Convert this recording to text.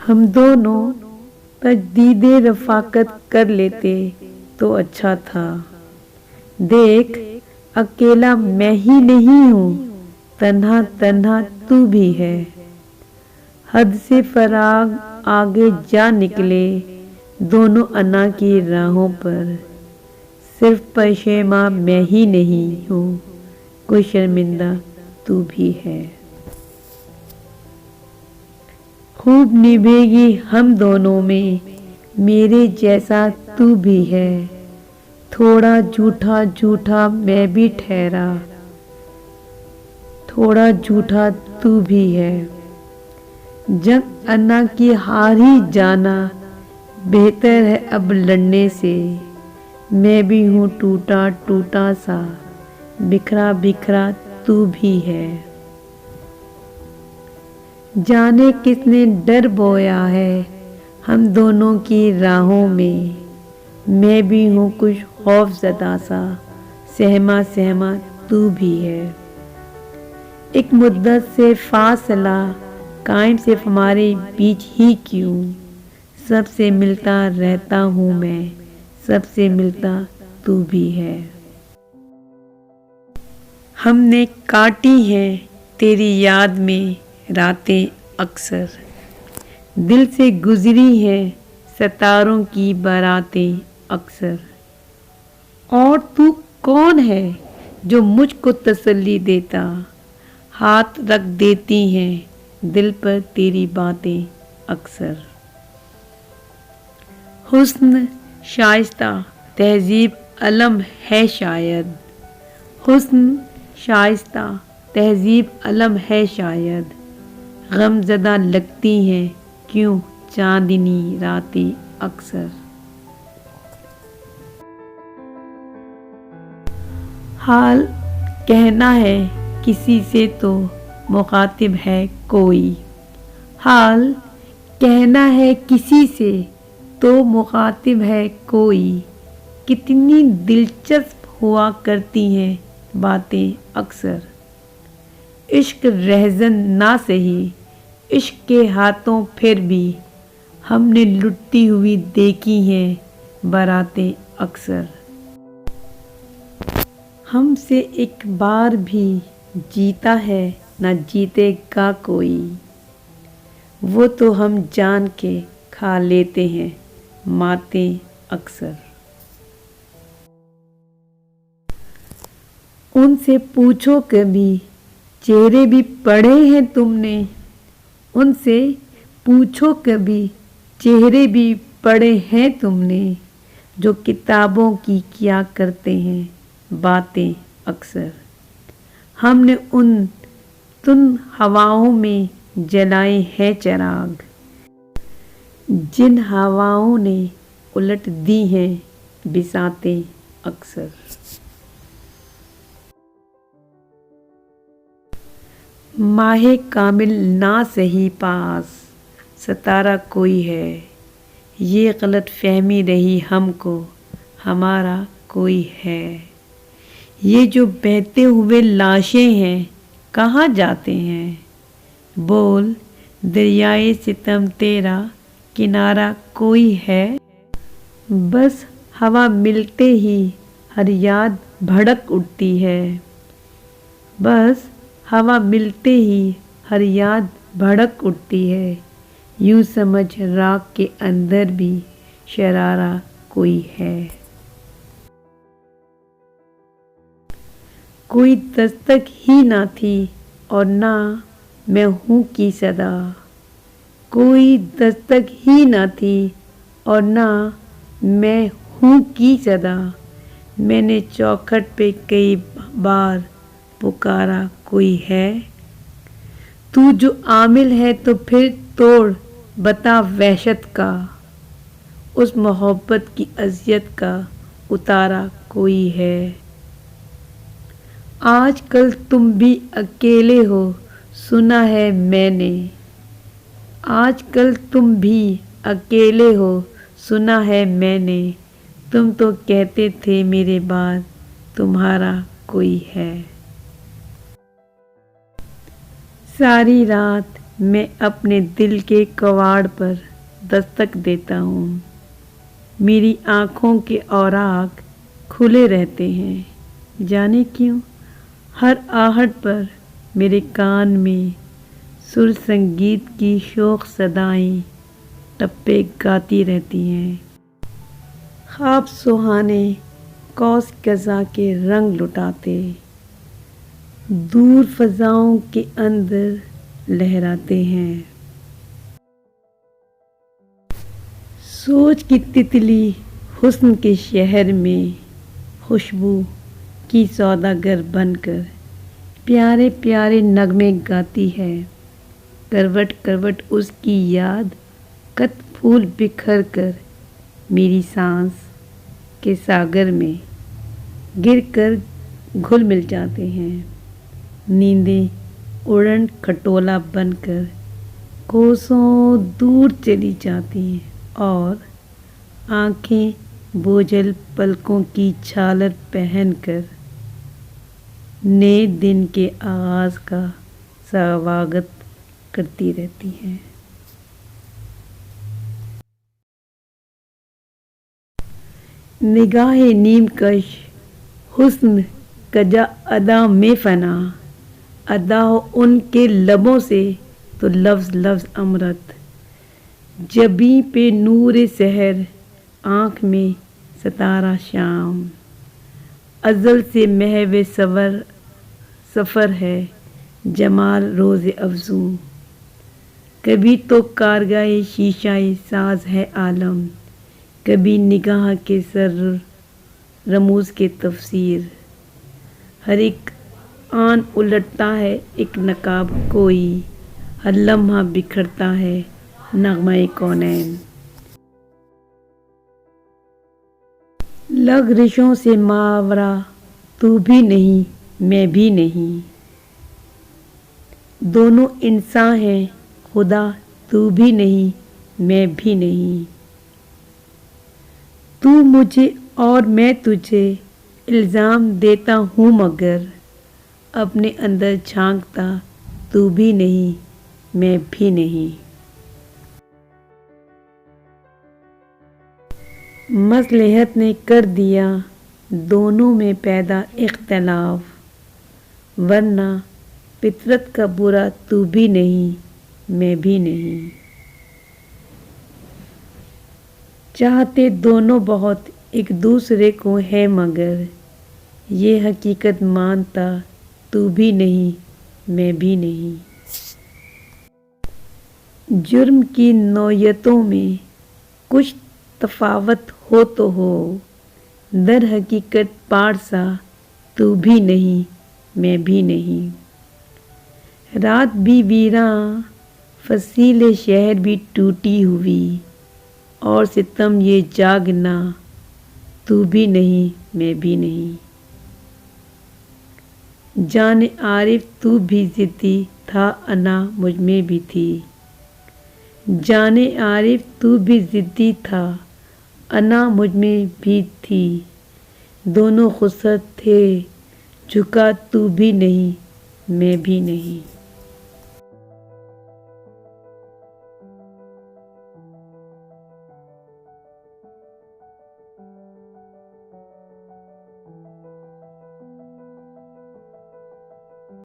ہم دونوں تجدید رفاقت کر لیتے تو اچھا تھا۔ دیکھ اکیلا میں ہی نہیں ہوں، تنہا تنہا تو بھی ہے۔ حد سے فراغ آگے جا نکلے دونوں انا کی راہوں پر، صرف پشیماں میں ہی نہیں ہوں، کوئی شرمندہ تو بھی ہے۔ خوب نبھے گی ہم دونوں میں، میرے جیسا تو بھی ہے۔ تھوڑا جھوٹا جھوٹا میں بھی ٹھہرا، تھوڑا جھوٹا تو بھی ہے۔ جنگ انا کی ہار ہی جانا بہتر ہے اب لڑنے سے، میں بھی ہوں ٹوٹا ٹوٹا سا، بکھرا بکھرا تو بھی ہے۔ جانے کس نے ڈر بویا ہے ہم دونوں کی راہوں میں، میں بھی ہوں کچھ خوف زدہ سا، سہما سہما تو بھی ہے۔ ایک مدت سے فاصلہ قائم صرف ہمارے بیچ ہی کیوں، سب سے ملتا رہتا ہوں میں، سب سے ملتا تو بھی ہے۔ ہم نے کاٹی ہیں تیری یاد میں راتیں اکثر، دل سے گزری ہیں ستاروں کی باراتیں اکثر۔ اور تو کون ہے جو مجھ کو تسلی دیتا، ہاتھ رکھ دیتی ہیں دل پر تیری باتیں اکثر۔ حسن شائستہ تہذیب علم ہے شاید، حسن شائستہ تہذیب علم ہے شاید، غم زدہ لگتی ہیں کیوں چاندنی راتیں اکثر۔ حال کہنا ہے کسی سے تو مخاطب ہے کوئی، حال کہنا ہے کسی سے تو مخاطب ہے کوئی، کتنی دلچسپ ہوا کرتی ہیں باتیں اکثر۔ عشق رہزن نہ سہی عشق کے ہاتھوں پھر بھی، ہم نے لٹتی ہوئی دیکھی ہیں باراتیں اکثر۔ ہم سے ایک بار بھی جیتا ہے نہ جیتے گا کوئی، وہ تو ہم جان کے کھا لیتے ہیں ماتیں اکثر۔ ان سے پوچھو کبھی چہرے بھی پڑھے ہیں تم نے، ان سے پوچھو کبھی چہرے بھی پڑھے ہیں تم نے، جو کتابوں کی کیا کرتے ہیں باتیں اکثر۔ ہم نے ان تن ہواؤں میں جلائے ہیں چراغ، جن ہواؤں نے الٹ دی ہیں بساتیں اکثر۔ ماہ کامل نہ سہی پاس ستارہ کوئی ہے، یہ غلط فہمی رہی ہم کو ہمارا کوئی ہے۔ یہ جو بہتے ہوئے لاشیں ہیں کہاں جاتے ہیں، بول دریائے ستم تیرا کنارہ کوئی ہے۔ بس ہوا ملتے ہی ہر یاد بھڑک اٹھتی ہے، بس ہوا ملتے ہی ہر یاد بھڑک اٹھتی ہے، یوں سمجھ راگ کے اندر بھی شرارہ کوئی ہے۔ کوئی دستک ہی نہ تھی اور نہ میں ہوں کی صدا، کوئی دستک ہی نہ تھی اور نہ میں ہوں کی صدا، میں نے چوکھٹ پہ کئی بار پکارا کوئی ہے۔ تو جو عامل ہے تو پھر توڑ بتا وحشت کا، اس محبت کی اذیت کا اتارا کوئی ہے۔ آج کل تم بھی اکیلے ہو سنا ہے میں نے، آج کل تم بھی اکیلے ہو سنا ہے میں نے، تم تو کہتے تھے میرے بعد تمہارا کوئی ہے۔ ساری رات میں اپنے دل کے کواڑ پر دستک دیتا ہوں، میری آنکھوں کے اوراق کھلے رہتے ہیں، جانے کیوں ہر آہٹ پر میرے کان میں سر سنگیت کی شوق صدائیں ٹپے گاتی رہتی ہیں۔ خواب سہانے قوس قزح کے رنگ لٹاتے دور فضاؤں کے اندر لہراتے ہیں۔ سوچ کی تتلی حسن کے شہر میں خوشبو کی سوداگر بن کر پیارے پیارے نغمے گاتی ہے، کروٹ کروٹ اس کی یاد کت پھول بکھر کر میری سانس کے ساگر میں گر کر گھل مل جاتے ہیں۔ نیندیں اڑن کھٹولا بن کر کوسوں دور چلی جاتی ہیں اور آنکھیں بوجھل پلکوں کی چھالر پہن کر نئے دن کے آغاز کا سواگت کرتی رہتی ہیں۔ نگاہ نیم کش حسن کجا ادا میں فنا، ادا ہو ان کے لبوں سے تو لفظ لفظ امرت، جبیں پہ نور سحر آنکھ میں ستارہ شام، ازل سے محو سفر ہے جمال روز افزوں، کبھی تو کارگاہ شیشہ ساز ہے عالم، کبھی نگاہ کے سر رموز کے تفسیر، ہر ایک آن الٹتا ہے ایک نقاب کوئی، ہر لمحہ بکھرتا ہے نغمہ کونین۔ لگ رشوں سے ماورا تو بھی نہیں میں بھی نہیں، دونوں انساں ہیں خدا تو بھی نہیں میں بھی نہیں، تو مجھے اور میں تجھے الزام دیتا ہوں مگر اپنے اندر جھانکتا تو بھی نہیں میں بھی نہیں۔ مصلحت نے کر دیا دونوں میں پیدا اختلاف، ورنہ فطرت کا برا تو بھی نہیں میں بھی نہیں۔ چاہتے دونوں بہت ایک دوسرے کو ہے مگر یہ حقیقت مانتا تو بھی نہیں میں بھی نہیں۔ جرم کی نوعیتوں میں کچھ تفاوت ہو تو ہو، در حقیقت پارسا تو بھی نہیں میں بھی نہیں۔ رات بھی ویراں فصیل شہر بھی ٹوٹی ہوئی، اور ستم یہ جاگنا تو بھی نہیں میں بھی نہیں۔ جان عارف تو بھی ضدی تھا انا مجھ میں بھی تھی، جان عارف تو بھی ضدی تھا انا مجھ میں بھی تھی، دونوں خسر تھے جھکا تو بھی نہیں میں بھی نہیں۔